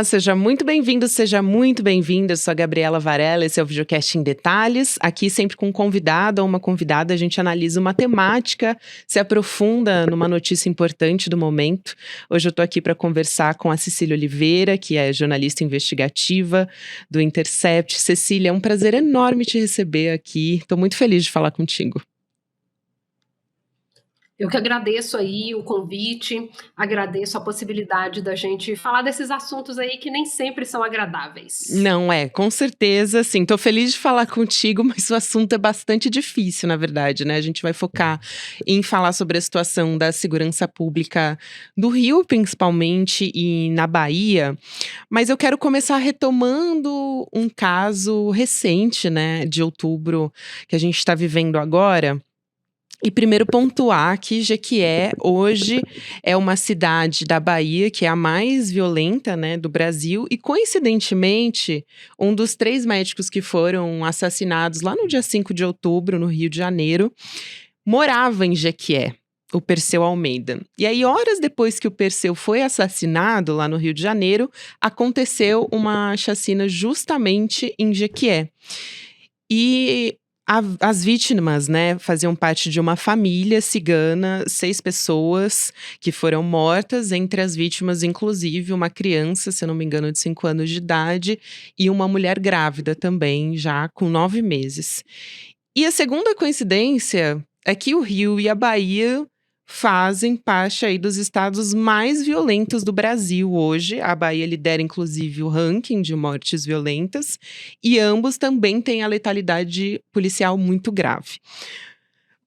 Olá, seja muito bem-vindo, seja muito bem-vinda. Eu sou a Gabriela Varela, esse é o Videocast em Detalhes. Aqui sempre com um convidado ou uma convidada, a gente analisa uma temática, se aprofunda numa notícia importante do momento. Hoje eu estou aqui para conversar com a Cecília Oliveira, que é jornalista investigativa do Intercept. Cecília, é um prazer enorme te receber aqui. Estou muito feliz de falar contigo. Eu que agradeço aí o convite, agradeço a possibilidade da gente falar desses assuntos aí que nem sempre são agradáveis. Não, com certeza, sim. Tô feliz de falar contigo, mas o assunto é bastante difícil, na verdade, né? A gente vai focar em falar sobre a situação da segurança pública do Rio, principalmente, e na Bahia. Mas eu quero começar retomando um caso recente, né, de outubro, que a gente está vivendo agora. E primeiro pontuar que Jequié, hoje, é uma cidade da Bahia que é a mais violenta, né, do Brasil e, coincidentemente, um dos 3 médicos que foram assassinados lá no dia 5 de outubro, no Rio de Janeiro, morava em Jequié, o Perseu Almeida. E aí, horas depois que o Perseu foi assassinado lá no Rio de Janeiro, aconteceu uma chacina justamente em Jequié. E as vítimas, né, faziam parte de uma família cigana, 6 pessoas que foram mortas, entre as vítimas, inclusive, uma criança, se eu não me engano, de 5 anos de idade, e uma mulher grávida também, já com 9 meses. E a segunda coincidência é que o Rio e a Bahia fazem parte aí dos estados mais violentos do Brasil hoje. A Bahia lidera, inclusive, o ranking de mortes violentas e ambos também têm a letalidade policial muito grave.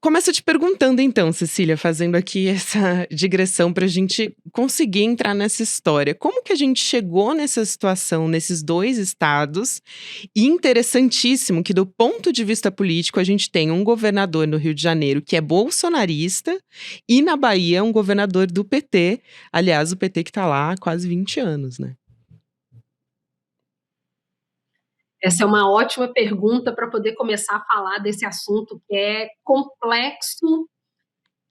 Começo te perguntando então, Cecília, fazendo aqui essa digressão para a gente conseguir entrar nessa história. Como que a gente chegou nessa situação nesses 2 estados? E interessantíssimo que, do ponto de vista político, a gente tem um governador no Rio de Janeiro que é bolsonarista e na Bahia um governador do PT. Aliás, o PT que está lá há quase 20 anos, né? Essa é uma ótima pergunta para poder começar a falar desse assunto que é complexo,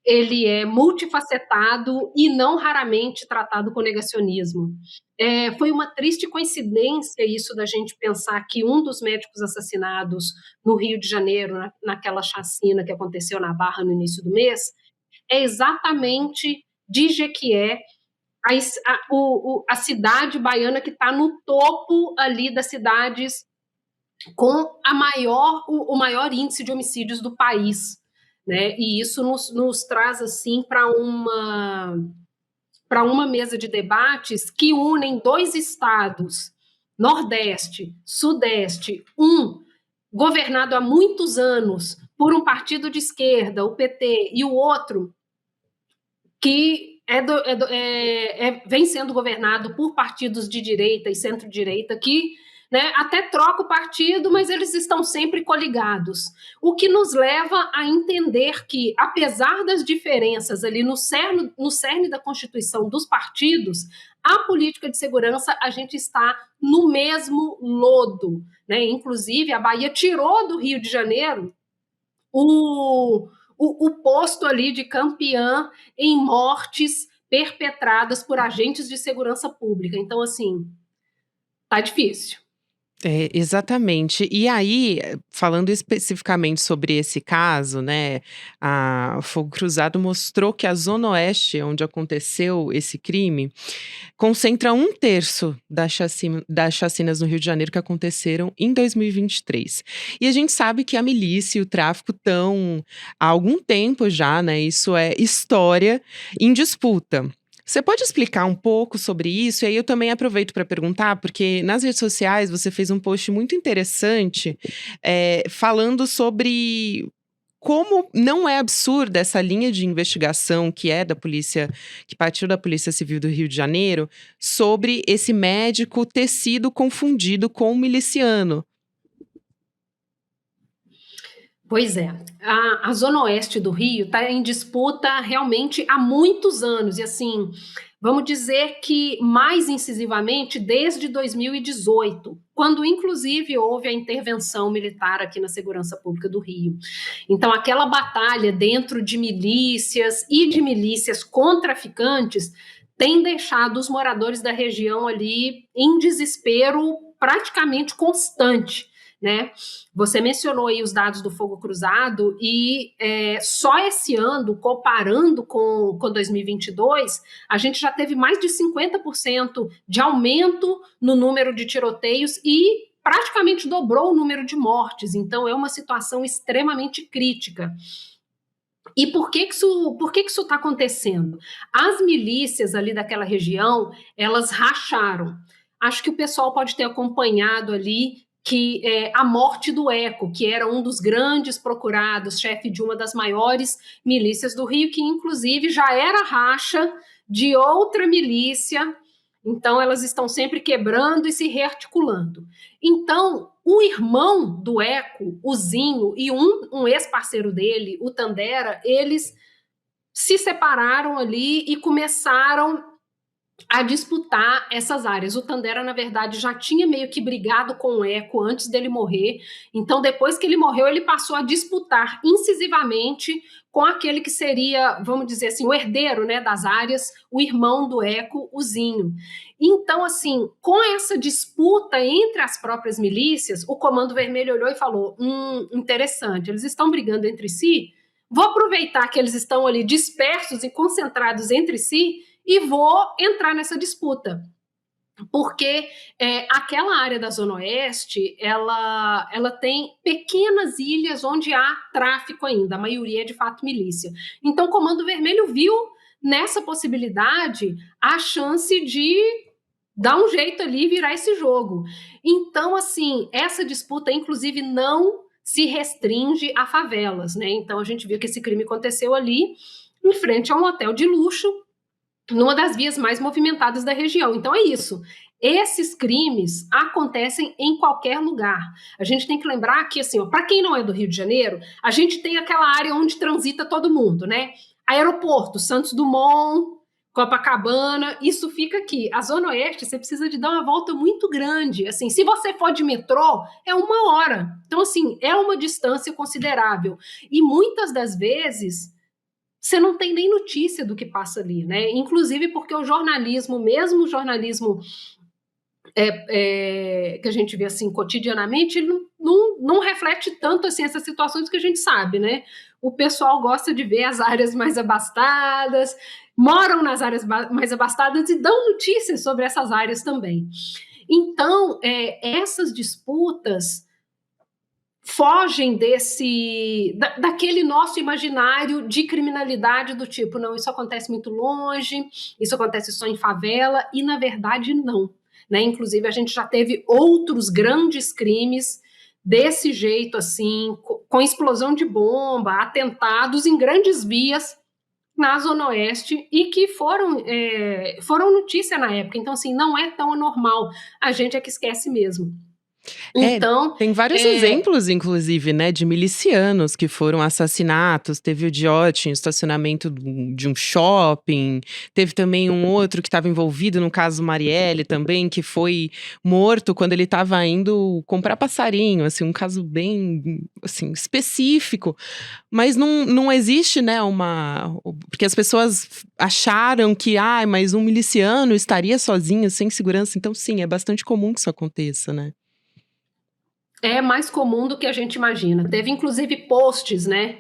ele é multifacetado e não raramente tratado com negacionismo. Foi uma triste coincidência isso da gente pensar que um dos médicos assassinados no Rio de Janeiro, naquela chacina que aconteceu na Barra no início do mês, é exatamente de Jequié, a cidade baiana que está no topo ali das cidades com o maior índice de homicídios do país, né? E isso nos traz assim para uma mesa de debates que unem 2 estados, Nordeste, Sudeste, um governado há muitos anos por um partido de esquerda, o PT, e o outro que vem sendo governado por partidos de direita e centro-direita que, né, até troca o partido, mas eles estão sempre coligados. O que nos leva a entender que, apesar das diferenças ali no cerne da constituição dos partidos, a política de segurança, a gente está no mesmo lodo, né? Inclusive, a Bahia tirou do Rio de Janeiro o posto ali de campeã em mortes perpetradas por agentes de segurança pública. Então, assim, tá difícil. Exatamente. E aí, falando especificamente sobre esse caso, né, a Fogo Cruzado mostrou que a Zona Oeste, onde aconteceu esse crime, concentra 1/3 das chacinas no Rio de Janeiro que aconteceram em 2023. E a gente sabe que a milícia e o tráfico estão há algum tempo já, né, isso é história, em disputa. Você pode explicar um pouco sobre isso? E aí eu também aproveito para perguntar, porque nas redes sociais você fez um post muito interessante, falando sobre como não é absurda essa linha de investigação que é da polícia, que partiu da Polícia Civil do Rio de Janeiro, sobre esse médico ter sido confundido com um miliciano. Pois é, a Zona Oeste do Rio está em disputa realmente há muitos anos, e assim, vamos dizer que mais incisivamente desde 2018, quando inclusive houve a intervenção militar aqui na segurança pública do Rio. Então, aquela batalha dentro de milícias e de milícias com traficantes tem deixado os moradores da região ali em desespero praticamente constante, né? Você mencionou aí os dados do fogo cruzado e só esse ano, comparando com 2022, a gente já teve mais de 50% de aumento no número de tiroteios e praticamente dobrou o número de mortes. Então é uma situação extremamente crítica. E por que isso está acontecendo? As milícias ali daquela região, elas racharam. Acho que o pessoal pode ter acompanhado ali que a morte do Eco, que era um dos grandes procurados, chefe de uma das maiores milícias do Rio, que inclusive já era racha de outra milícia. Então, elas estão sempre quebrando e se rearticulando. Então, o irmão do Eco, o Zinho, e um ex-parceiro dele, o Tandera, eles se separaram ali e começaram a disputar essas áreas. O Tandera, na verdade, já tinha meio que brigado com o Eco antes dele morrer. Então, depois que ele morreu, ele passou a disputar incisivamente com aquele que seria, vamos dizer assim, o herdeiro, né, das áreas, o irmão do Eco, o Zinho. Então, assim, com essa disputa entre as próprias milícias, o Comando Vermelho olhou e falou: interessante, eles estão brigando entre si, vou aproveitar que eles estão ali dispersos e concentrados entre si e vou entrar nessa disputa. Porque aquela área da Zona Oeste, ela tem pequenas ilhas onde há tráfico ainda, a maioria é de fato milícia. Então o Comando Vermelho viu nessa possibilidade a chance de dar um jeito ali e virar esse jogo. Então, assim, essa disputa, inclusive, não se restringe a favelas, né? Então a gente viu que esse crime aconteceu ali, em frente a um hotel de luxo, numa das vias mais movimentadas da região. Então é isso. Esses crimes acontecem em qualquer lugar. A gente tem que lembrar que, assim, para quem não é do Rio de Janeiro, a gente tem aquela área onde transita todo mundo, né? Aeroporto, Santos Dumont, Copacabana, isso fica aqui. A Zona Oeste, você precisa de dar uma volta muito grande. Assim, se você for de metrô, é 1 hora. Então, assim, é uma distância considerável. E muitas das vezes você não tem nem notícia do que passa ali, né? Inclusive porque o jornalismo, mesmo o jornalismo que a gente vê assim cotidianamente, ele não reflete tanto assim essas situações que a gente sabe, né? O pessoal gosta de ver as áreas mais abastadas, moram nas áreas mais abastadas e dão notícias sobre essas áreas também. Então, essas disputas fogem daquele nosso imaginário de criminalidade do tipo, não, isso acontece muito longe, isso acontece só em favela, e na verdade não. Né? Inclusive, a gente já teve outros grandes crimes desse jeito, assim, com explosão de bomba, atentados em grandes vias na Zona Oeste e que foram notícia na época. Então, assim, não é tão anormal. A gente é que esquece mesmo. Então, tem vários exemplos, inclusive, né, de milicianos que foram assassinatos. Teve o Diote em estacionamento de um shopping. Teve também um outro que estava envolvido no caso Marielle também, que foi morto quando ele estava indo comprar passarinho. Assim, um caso bem, assim, específico. Mas não existe, né, porque as pessoas acharam que, mas um miliciano estaria sozinho, sem segurança. Então, sim, é bastante comum que isso aconteça, né? É mais comum do que a gente imagina. Teve, inclusive, posts, né,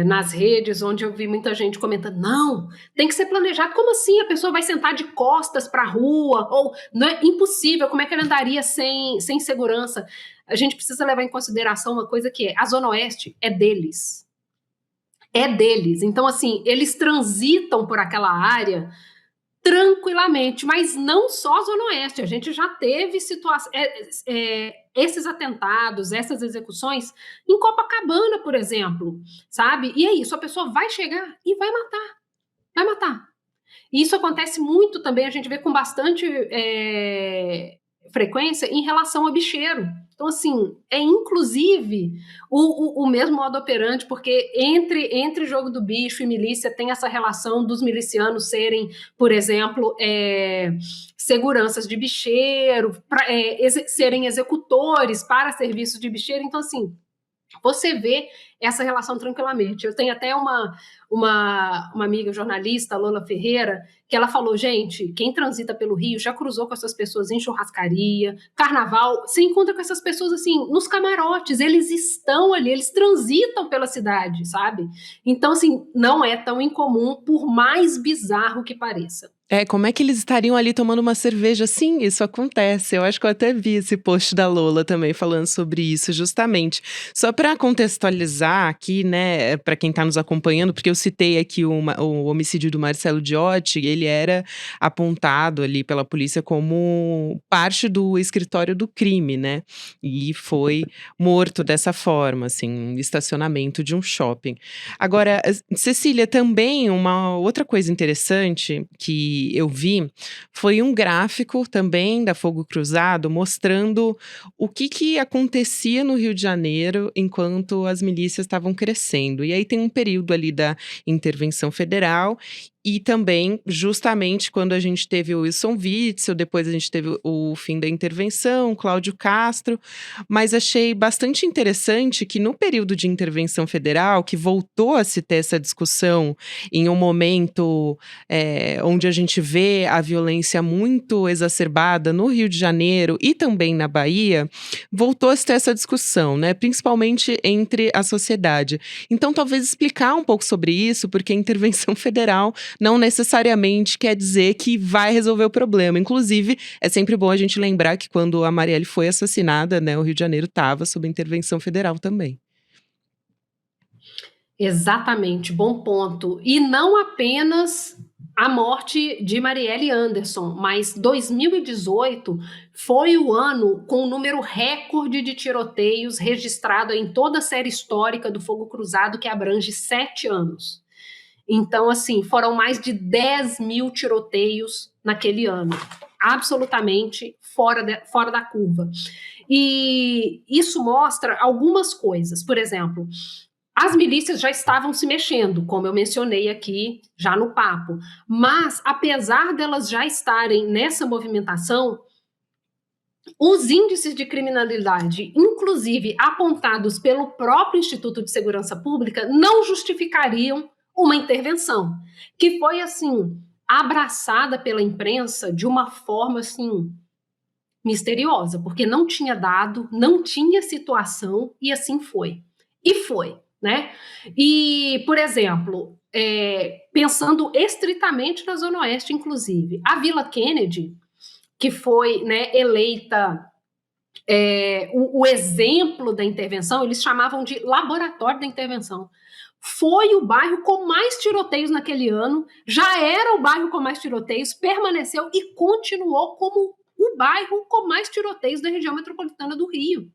nas redes, onde eu vi muita gente comentando, não, tem que ser planejado. Como assim? A pessoa vai sentar de costas para a rua? Ou, não é impossível, como é que ele andaria sem segurança? A gente precisa levar em consideração uma coisa que a Zona Oeste é deles. É deles. Então, assim, eles transitam por aquela área tranquilamente, mas não só a Zona Oeste. A gente já teve esses atentados, essas execuções em Copacabana, por exemplo, sabe? E é isso, a pessoa vai chegar e vai matar. Vai matar. E isso acontece muito também, a gente vê com bastante frequência em relação a bicheiro. Então, assim, é inclusive o mesmo modo operante, porque entre jogo do bicho e milícia tem essa relação dos milicianos serem, por exemplo, seguranças de bicheiro, serem executores para serviços de bicheiro. Então, assim, você vê essa relação tranquilamente. Eu tenho até uma amiga jornalista, Lola Ferreira, que ela falou, gente, quem transita pelo Rio já cruzou com essas pessoas em churrascaria, carnaval, você encontra com essas pessoas assim, nos camarotes, eles estão ali, eles transitam pela cidade, sabe? Então, assim, não é tão incomum, por mais bizarro que pareça. Como é que eles estariam ali tomando uma cerveja? Sim, isso acontece. Eu acho que eu até vi esse post da Lola também falando sobre isso, justamente. Só para contextualizar aqui, né, para quem está nos acompanhando, porque eu citei aqui o homicídio do Marcelo Diotti, ele era apontado ali pela polícia como parte do escritório do crime, né? E foi morto dessa forma, assim, no estacionamento de um shopping. Agora, Cecília, também uma outra coisa interessante que eu vi foi um gráfico também da Fogo Cruzado mostrando o que acontecia no Rio de Janeiro enquanto as milícias estavam crescendo. E aí tem um período ali da intervenção federal e também, justamente, quando a gente teve o Wilson Witzel, depois a gente teve o fim da intervenção, Cláudio Castro, mas achei bastante interessante que no período de intervenção federal, que voltou a se ter essa discussão em um momento onde a gente vê a violência muito exacerbada no Rio de Janeiro e também na Bahia, voltou a se ter essa discussão, né? Principalmente entre a sociedade. Então, talvez explicar um pouco sobre isso, porque a intervenção federal não necessariamente quer dizer que vai resolver o problema. Inclusive, é sempre bom a gente lembrar que quando a Marielle foi assassinada, né, o Rio de Janeiro estava sob intervenção federal também. Exatamente, bom ponto. E não apenas a morte de Marielle Anderson, mas 2018 foi o ano com o número recorde de tiroteios registrado em toda a série histórica do Fogo Cruzado, que abrange 7 anos. Então, assim, foram mais de 10 mil tiroteios naquele ano. Absolutamente fora da curva. E isso mostra algumas coisas. Por exemplo, as milícias já estavam se mexendo, como eu mencionei aqui já no papo. Mas, apesar delas já estarem nessa movimentação, os índices de criminalidade, inclusive apontados pelo próprio Instituto de Segurança Pública, não justificariam uma intervenção, que foi, assim, abraçada pela imprensa de uma forma, assim, misteriosa, porque não tinha dado, não tinha situação, e assim foi. E foi, né? E, por exemplo, pensando estritamente na Zona Oeste, inclusive, a Vila Kennedy, que foi, né, eleita o exemplo da intervenção, eles chamavam de laboratório da intervenção. Foi o bairro com mais tiroteios naquele ano, já era o bairro com mais tiroteios, permaneceu e continuou como o bairro com mais tiroteios da região metropolitana do Rio,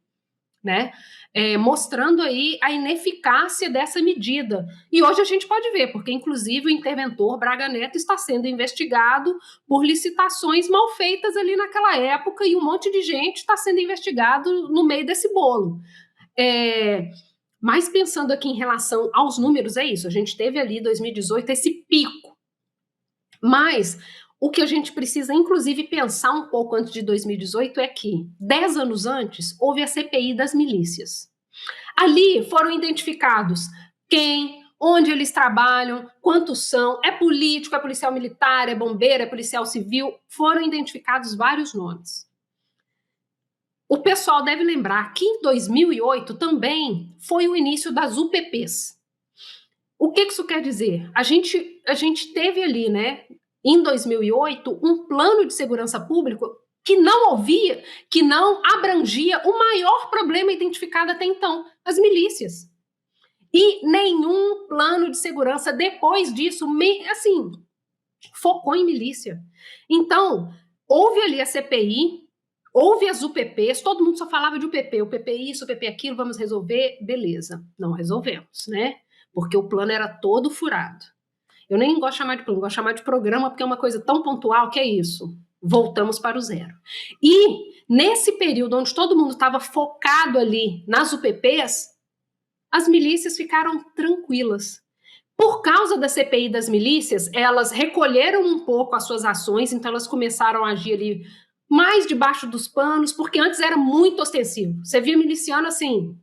né? Mostrando aí a ineficácia dessa medida. E hoje a gente pode ver, porque inclusive o interventor Braga Neto está sendo investigado por licitações mal feitas ali naquela época e um monte de gente está sendo investigado no meio desse bolo. Mas pensando aqui em relação aos números, é isso, a gente teve ali em 2018 esse pico. Mas o que a gente precisa, inclusive, pensar um pouco antes de 2018 é que, 10 anos antes, houve a CPI das milícias. Ali foram identificados quem, onde eles trabalham, quantos são, é político, é policial militar, é bombeiro, é policial civil, foram identificados vários nomes. O pessoal deve lembrar que em 2008 também foi o início das UPPs. O que isso quer dizer? A gente teve ali, né, em 2008, um plano de segurança pública que não ouvia, que não abrangia o maior problema identificado até então, as milícias. E nenhum plano de segurança depois disso, assim, focou em milícia. Então, houve ali a CPI, houve as UPPs, todo mundo só falava de UPP, UPP isso, UPP aquilo, vamos resolver, beleza. Não resolvemos, né? Porque o plano era todo furado. Eu nem gosto de chamar de plano, gosto de chamar de programa, porque é uma coisa tão pontual que é isso. Voltamos para o zero. E nesse período onde todo mundo estava focado ali nas UPPs, as milícias ficaram tranquilas. Por causa da CPI das milícias, elas recolheram um pouco as suas ações, então elas começaram a agir ali mais debaixo dos panos, porque antes era muito ostensivo. Você via miliciano assim,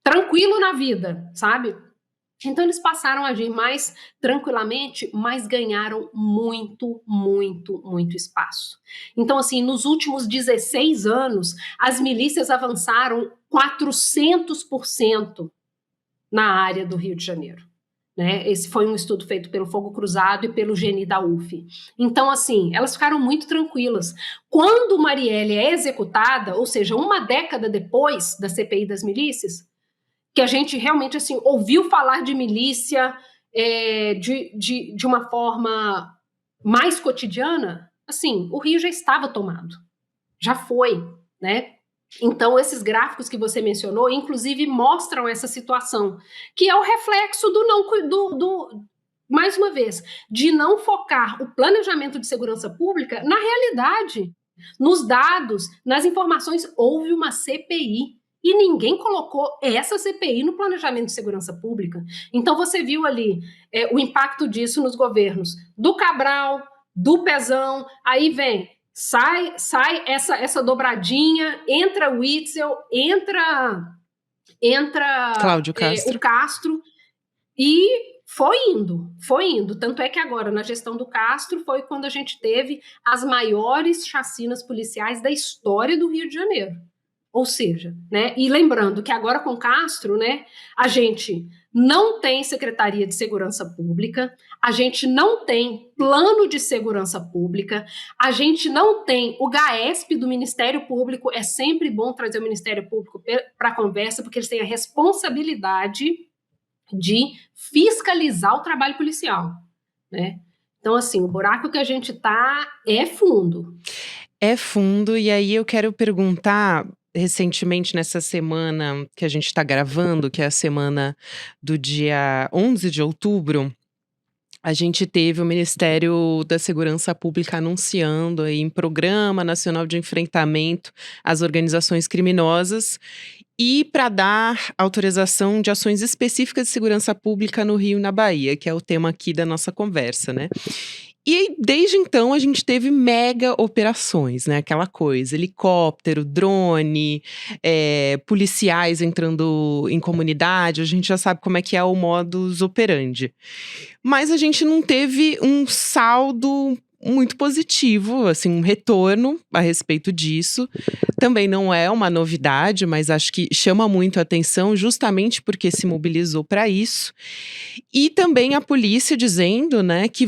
tranquilo na vida, sabe? Então eles passaram a agir mais tranquilamente, mas ganharam muito, muito, muito espaço. Então, assim, nos últimos 16 anos, as milícias avançaram 400% na área do Rio de Janeiro. Né? Esse foi um estudo feito pelo Fogo Cruzado e pelo GNI da UF. Então, assim, elas ficaram muito tranquilas. Quando Marielle é executada, ou seja, uma década depois da CPI das milícias, que a gente realmente assim ouviu falar de milícia de uma forma mais cotidiana, assim, o Rio já estava tomado, já foi, né? Então, esses gráficos que você mencionou, inclusive, mostram essa situação, que é o reflexo do não, mais uma vez, de não focar o planejamento de segurança pública na realidade, nos dados, nas informações. Houve uma CPI e ninguém colocou essa CPI no planejamento de segurança pública. Então, você viu ali o impacto disso nos governos do Cabral, do Pezão, aí vem, sai essa dobradinha, entra o Witzel, entra Cláudio Castro. o Castro, e foi indo. Tanto é que agora, na gestão do Castro, foi quando a gente teve as maiores chacinas policiais da história do Rio de Janeiro. Ou seja, né? E lembrando que agora com Castro, né, a gente não tem Secretaria de Segurança Pública, a gente não tem plano de segurança pública, a gente não tem o GAESP do Ministério Público. É sempre bom trazer o Ministério Público para a conversa, porque eles têm a responsabilidade de fiscalizar o trabalho policial, né? Então, assim, o buraco que a gente tá é fundo. É fundo, e aí eu quero perguntar, recentemente nessa semana que a gente está gravando, que é a semana do dia 11 de outubro, a gente teve o Ministério da Segurança Pública anunciando aí em Programa Nacional de Enfrentamento às Organizações Criminosas e para dar autorização de ações específicas de segurança pública no Rio e na Bahia, que é o tema aqui da nossa conversa, né? E desde então a gente teve mega operações, né? Aquela coisa, helicóptero, drone, policiais entrando em comunidade, a gente já sabe como é que é o modus operandi. Mas a gente não teve um saldo muito positivo, assim, um retorno a respeito disso. Também não é uma novidade, mas acho que chama muito a atenção justamente porque se mobilizou para isso. E também a polícia dizendo, né, que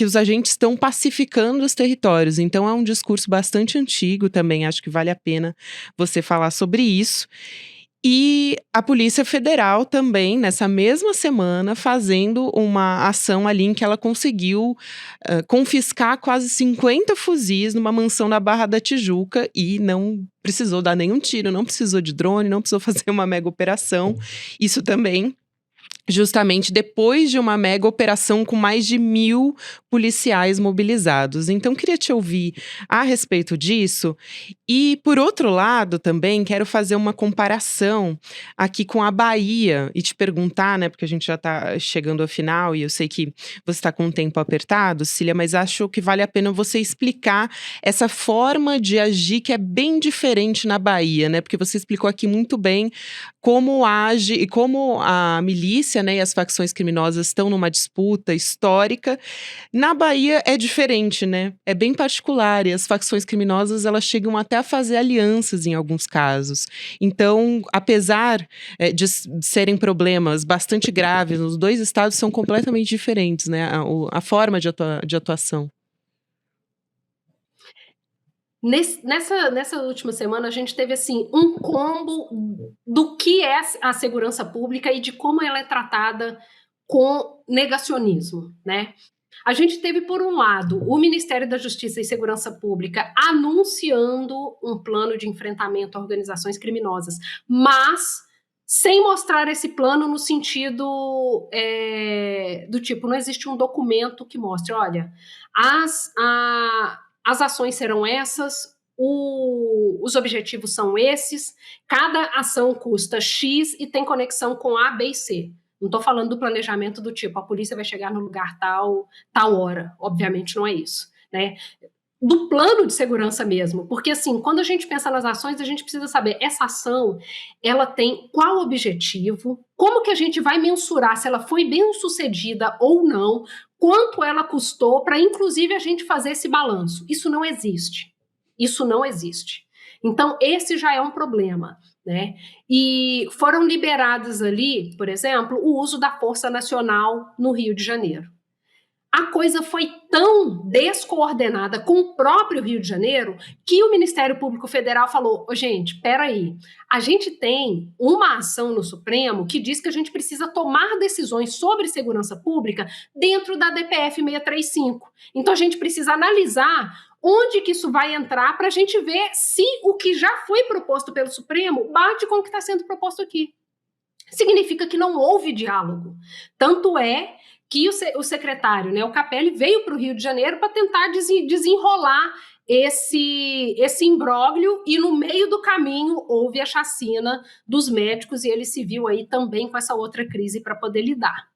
os agentes estão pacificando os territórios. Então é um discurso bastante antigo também, acho que vale a pena você falar sobre isso. E a Polícia Federal também, nessa mesma semana, fazendo uma ação ali em que ela conseguiu confiscar quase 50 fuzis numa mansão na Barra da Tijuca e não precisou dar nenhum tiro, não precisou de drone, não precisou fazer uma mega operação. Isso também justamente depois de uma mega operação com mais de 1.000 policiais mobilizados. Então, queria te ouvir a respeito disso. E, por outro lado, também quero fazer uma comparação aqui com a Bahia e te perguntar, né, porque a gente já está chegando ao final e eu sei que você está com um tempo apertado, Cília, mas acho que vale a pena você explicar essa forma de agir que é bem diferente na Bahia, né? Porque você explicou aqui muito bem como age e como a milícia, né, e as facções criminosas estão numa disputa histórica. Na Bahia é diferente, né? É bem particular e as facções criminosas elas chegam até a fazer alianças em alguns casos. Então, apesar de serem problemas bastante graves, os dois estados são completamente diferentes, né? A forma de atuação. Nessa última semana, a gente teve assim um combo do que é a segurança pública e de como ela é tratada com negacionismo, né? A gente teve, por um lado, o Ministério da Justiça e Segurança Pública anunciando um plano de enfrentamento a organizações criminosas, mas sem mostrar esse plano no sentido do tipo, não existe um documento que mostre, olha, as ações serão essas, os objetivos são esses, cada ação custa X e tem conexão com A, B e C. Não estou falando do planejamento do tipo, a polícia vai chegar no lugar tal hora. Obviamente não é isso, né? do plano de segurança mesmo, porque assim, quando a gente pensa nas ações, a gente precisa saber, essa ação, ela tem qual objetivo, como que a gente vai mensurar se ela foi bem sucedida ou não, quanto ela custou, para inclusive a gente fazer esse balanço. Isso não existe. Isso não existe. Então, esse já é um problema, né? E foram liberadas ali, por exemplo, o uso da Força Nacional no Rio de Janeiro. A coisa foi tão descoordenada com o próprio Rio de Janeiro que o Ministério Público Federal falou: gente, peraí, a gente tem uma ação no Supremo que diz que a gente precisa tomar decisões sobre segurança pública dentro da DPF 635. Então a gente precisa analisar onde que isso vai entrar para a gente ver se o que já foi proposto pelo Supremo bate com o que está sendo proposto aqui. Significa que não houve diálogo. Tanto é que o secretário, né, o Capelli, veio para o Rio de Janeiro para tentar desenrolar esse imbróglio, e no meio do caminho houve a chacina dos médicos e ele se viu aí também com essa outra crise para poder lidar.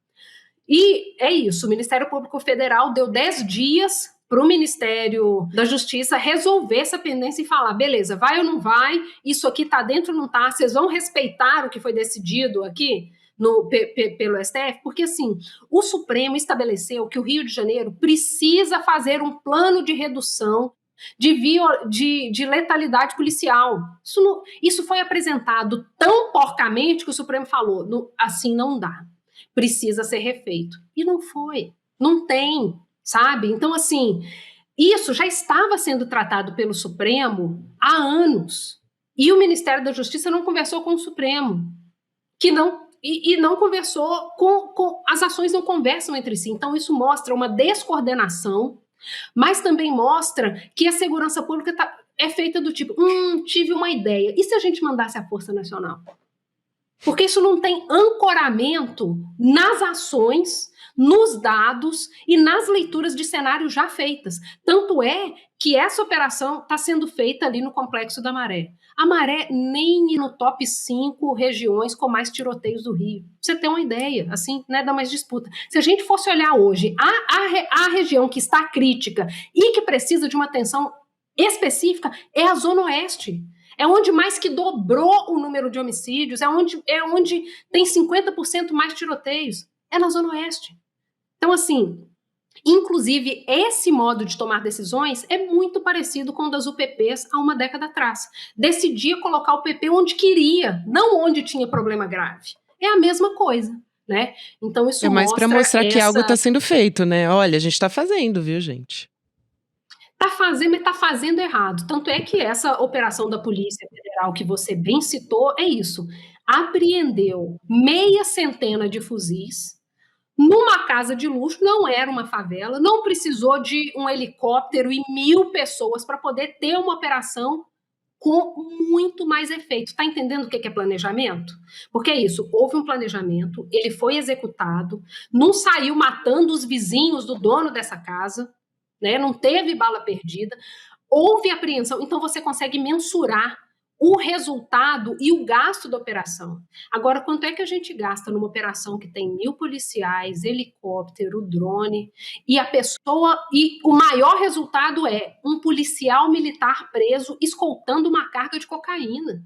E é isso, o Ministério Público Federal deu 10 dias para o Ministério da Justiça resolver essa pendência e falar, beleza, vai ou não vai, isso aqui está dentro ou não está, vocês vão respeitar o que foi decidido aqui pelo STF? Porque, assim, o Supremo estabeleceu que o Rio de Janeiro precisa fazer um plano de redução de letalidade policial. Isso foi apresentado tão porcamente que o Supremo falou, assim não dá, precisa ser refeito. E não foi, não tem, sabe? Então, assim, isso já estava sendo tratado pelo Supremo há anos. E o Ministério da Justiça não conversou com o Supremo, e não conversou as ações não conversam entre si. Então, isso mostra uma descoordenação, mas também mostra que a segurança pública é feita do tipo, tive uma ideia, e se a gente mandasse a Força Nacional? Porque isso não tem ancoramento nas ações, nos dados e nas leituras de cenário já feitas. Tanto é que essa operação está sendo feita ali no Complexo da Maré. A Maré nem no top 5 regiões com mais tiroteios do Rio. Pra você ter uma ideia, assim, né, dá mais disputa. Se a gente fosse olhar hoje a região que está crítica e que precisa de uma atenção específica, é a Zona Oeste. É onde mais que dobrou o número de homicídios, é onde tem 50% mais tiroteios. É na Zona Oeste. Então, assim, inclusive, esse modo de tomar decisões é muito parecido com o das UPPs há uma década atrás. Decidia colocar o PP onde queria, não onde tinha problema grave. É a mesma coisa, né? Então, isso é mais para mostrar que algo está sendo feito, né? Olha, a gente está fazendo, viu, gente? Está fazendo, mas está fazendo errado. Tanto é que essa operação da Polícia Federal que você bem citou é isso. Apreendeu 600 de fuzis numa casa de luxo, não era uma favela, não precisou de um helicóptero e 1.000 pessoas para poder ter uma operação com muito mais efeito. Está entendendo o que é planejamento? Porque é isso, houve um planejamento, ele foi executado, não saiu matando os vizinhos do dono dessa casa, né? Não teve bala perdida, houve apreensão, então você consegue mensurar o resultado e o gasto da operação. Agora, quanto é que a gente gasta numa operação que tem 1.000 policiais, helicóptero, drone, e o maior resultado é um policial militar preso escoltando uma carga de cocaína,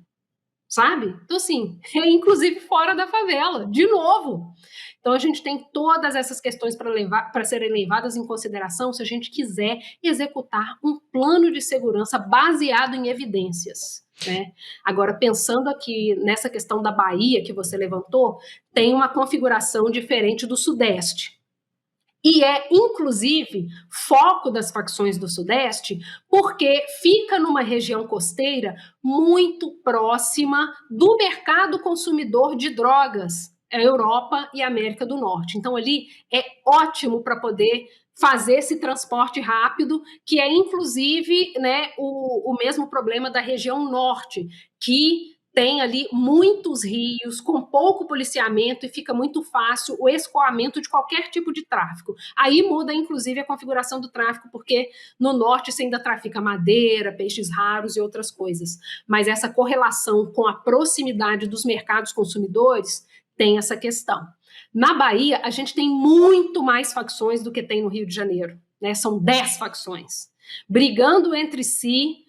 sabe? Então, assim, inclusive fora da favela, de novo. Então, a gente tem todas essas questões para serem levadas em consideração se a gente quiser executar um plano de segurança baseado em evidências, né? Agora, pensando aqui nessa questão da Bahia que você levantou, tem uma configuração diferente do Sudeste. E é, inclusive, foco das facções do Sudeste, porque fica numa região costeira muito próxima do mercado consumidor de drogas, a Europa e a América do Norte. Então, ali é ótimo para poder fazer esse transporte rápido, que é, inclusive, né, o mesmo problema da região norte, que tem ali muitos rios, com pouco policiamento, e fica muito fácil o escoamento de qualquer tipo de tráfico. Aí muda, inclusive, a configuração do tráfico, porque no norte você ainda trafica madeira, peixes raros e outras coisas. Mas essa correlação com a proximidade dos mercados consumidores tem essa questão. Na Bahia, a gente tem muito mais facções do que tem no Rio de Janeiro, né? São 10 facções. brigando entre si.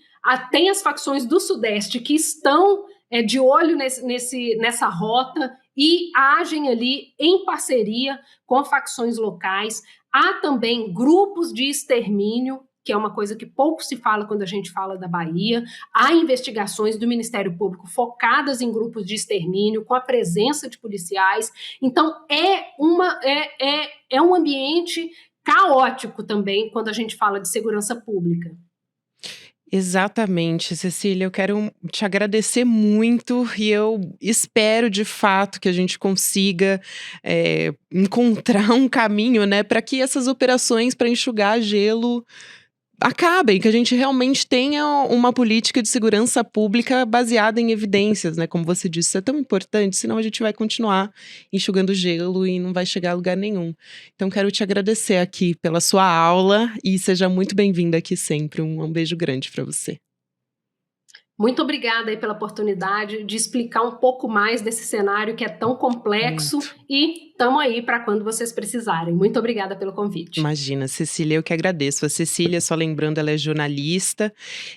Tem as facções do Sudeste que estão de olho nessa rota e agem ali em parceria com facções locais. Há também grupos de extermínio, que é uma coisa que pouco se fala quando a gente fala da Bahia. Há investigações do Ministério Público focadas em grupos de extermínio, com a presença de policiais. Então, é um ambiente caótico também quando a gente fala de segurança pública. Exatamente, Cecília, eu quero te agradecer muito e eu espero de fato que a gente consiga encontrar um caminho, né, para que essas operações para enxugar gelo acabem, que a gente realmente tenha uma política de segurança pública baseada em evidências, né? Como você disse, isso é tão importante, senão a gente vai continuar enxugando gelo e não vai chegar a lugar nenhum. Então, quero te agradecer aqui pela sua aula e seja muito bem-vinda aqui sempre. Um beijo grande para você. Muito obrigada aí pela oportunidade de explicar um pouco mais desse cenário que é tão complexo e estamos aí para quando vocês precisarem. Muito obrigada pelo convite. Imagina, Cecília, eu que agradeço. A Cecília, só lembrando, ela é jornalista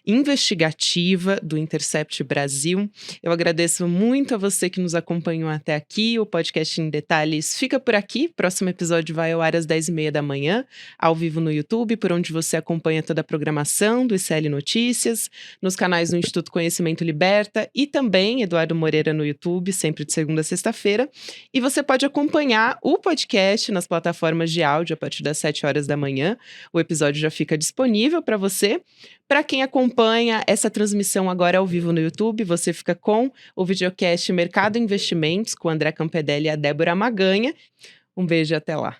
investigativa do Intercept Brasil. Eu agradeço muito a você que nos acompanhou até aqui. O podcast em detalhes fica por aqui. Próximo episódio vai ao ar às 10h30 da manhã, ao vivo no YouTube, por onde você acompanha toda a programação do ICL Notícias, nos canais do Instituto Conhecimento Liberta e também Eduardo Moreira no YouTube, sempre de segunda a sexta-feira. E você pode acompanhar o podcast nas plataformas de áudio a partir das 7h da manhã. O episódio já fica disponível para você. Para quem acompanha essa transmissão agora ao vivo no YouTube, você fica com o videocast Mercado e Investimentos, com o André Campedelli e a Débora Maganha. Um beijo e até lá.